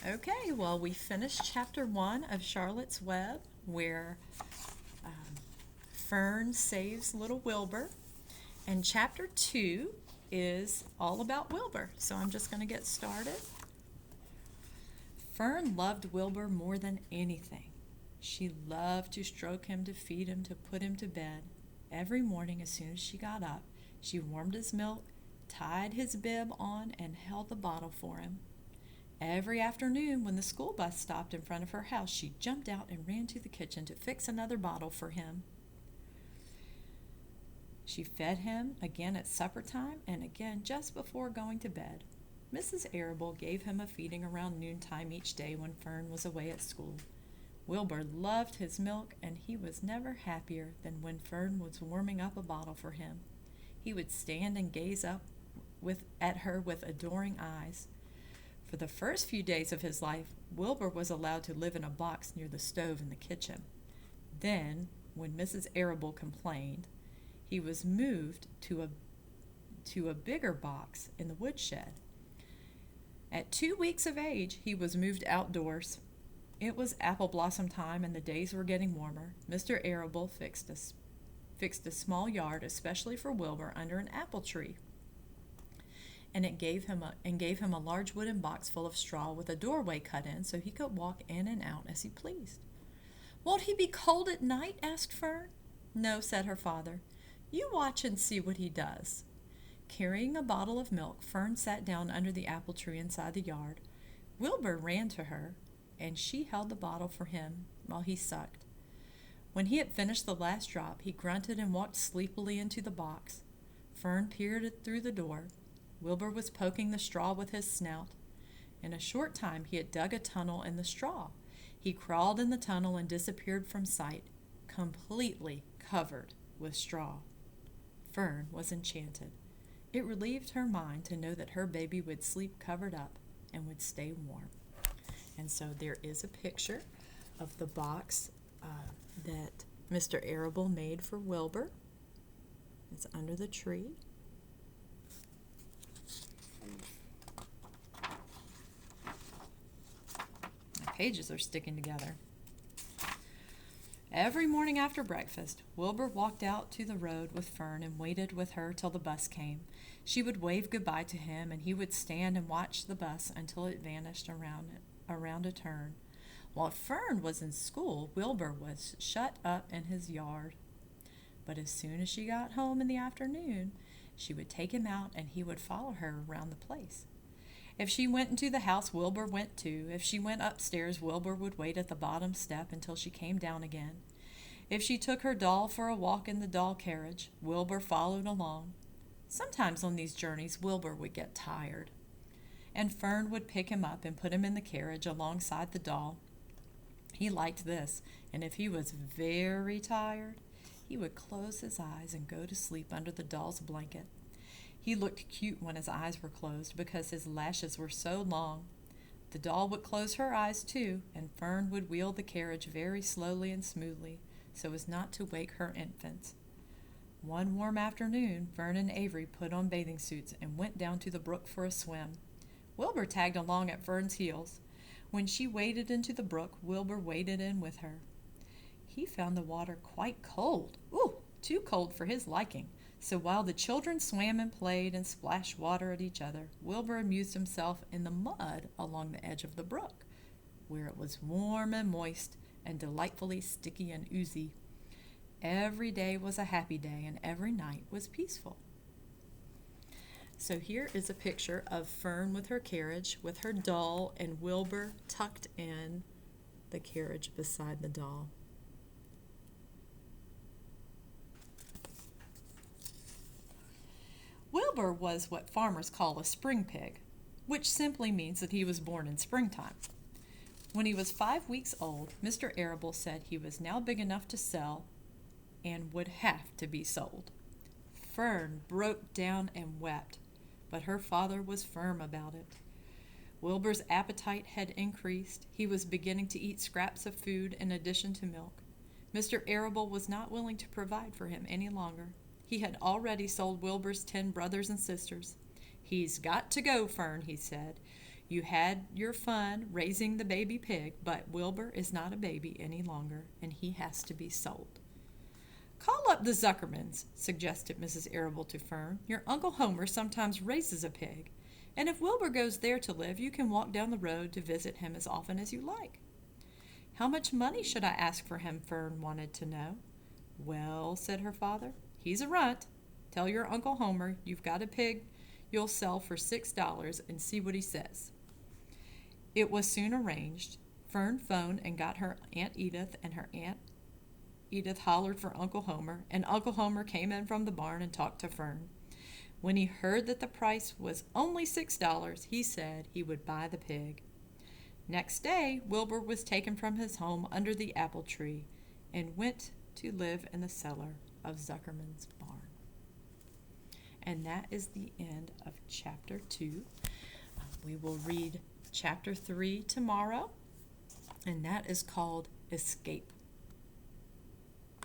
Okay, well, we finished chapter 1 of Charlotte's Web, where Fern saves little Wilbur. And chapter 2 is all about Wilbur. So I'm just going to get started. Fern loved Wilbur more than anything. She loved to stroke him, to feed him, to put him to bed. Every morning, as soon as she got up, she warmed his milk, tied his bib on, and held the bottle for him. Every afternoon, when the school bus stopped in front of her house, she jumped out and ran to the kitchen to fix another bottle for him. She fed him again at supper time and again just before going to bed. Mrs. Arable gave him a feeding around noontime each day when Fern was away at school. Wilbur loved his milk, and he was never happier than when Fern was warming up a bottle for him. He would stand and gaze up at her with adoring eyes. For the first few days of his life, Wilbur was allowed to live in a box near the stove in the kitchen. Then, when Mrs. Arable complained, he was moved to a bigger box in the woodshed. At 2 weeks of age, he was moved outdoors. It was apple blossom time and the days were getting warmer. Mr. Arable fixed a small yard especially for Wilbur under an apple tree, and gave him a large wooden box full of straw with a doorway cut in so he could walk in and out as he pleased. "Won't he be cold at night?" asked Fern. "No," said her father. "You watch and see what he does." Carrying a bottle of milk, Fern sat down under the apple tree inside the yard. Wilbur ran to her, and she held the bottle for him while he sucked. When he had finished the last drop, he grunted and walked sleepily into the box. Fern peered through the door. Wilbur was poking the straw with his snout. In a short time he had dug a tunnel in the straw. He crawled in the tunnel and disappeared from sight, completely covered with straw. Fern was enchanted. It relieved her mind to know that her baby would sleep covered up and would stay warm. And so there is a picture of the box that Mr. Arable made for Wilbur. It's under the tree. My pages are sticking together. Every morning after breakfast, Wilbur walked out to the road with Fern and waited with her till the bus came. She would wave goodbye to him, and he would stand and watch the bus until it vanished around a turn. While Fern was in school, Wilbur was shut up in his yard. But as soon as she got home in the afternoon, she would take him out and he would follow her around the place. If she went into the house, Wilbur went too. If she went upstairs, Wilbur would wait at the bottom step until she came down again. If she took her doll for a walk in the doll carriage, Wilbur followed along. Sometimes on these journeys, Wilbur would get tired, and Fern would pick him up and put him in the carriage alongside the doll. He liked this, and if he was very tired, he would close his eyes and go to sleep under the doll's blanket. He looked cute when his eyes were closed because his lashes were so long. The doll would close her eyes too, and Fern would wheel the carriage very slowly and smoothly so as not to wake her infant. One warm afternoon, Fern and Avery put on bathing suits and went down to the brook for a swim. Wilbur tagged along at Fern's heels. When she waded into the brook, Wilbur waded in with her. He found the water quite cold. Ooh, too cold for his liking. So while the children swam and played and splashed water at each other, Wilbur amused himself in the mud along the edge of the brook, where it was warm and moist and delightfully sticky and oozy. Every day was a happy day, and every night was peaceful. So here is a picture of Fern with her carriage, with her doll, and Wilbur tucked in the carriage beside the doll. Wilbur was what farmers call a spring pig, which simply means that he was born in springtime. When he was 5 weeks old, Mr. Arable said he was now big enough to sell and would have to be sold. Fern broke down and wept, but her father was firm about it. Wilbur's appetite had increased. He was beginning to eat scraps of food in addition to milk. Mr. Arable was not willing to provide for him any longer. He had already sold Wilbur's 10 brothers and sisters. "He's got to go, Fern," he said. You had your fun raising the baby pig, but Wilbur is not a baby any longer, and he has to be sold. Call up the Zuckermans, suggested Mrs. Arable to Fern. Your Uncle Homer sometimes raises a pig, and if Wilbur goes there to live, you can walk down the road to visit him as often as you like. How much money should I ask for him? Fern wanted to know. Well, said her father, he's a runt. Tell your Uncle Homer you've got a pig you'll sell for $6 and see what he says. It was soon arranged. Fern phoned and got her Aunt Edith, and her Aunt Edith hollered for Uncle Homer, and Uncle Homer came in from the barn and talked to Fern. When he heard that the price was only $6, he said he would buy the pig. Next day, Wilbur was taken from his home under the apple tree and went to live in the cellar of Zuckerman's barn. And that is the end of Chapter 2. We will read Chapter 3 tomorrow, and that is called Escape.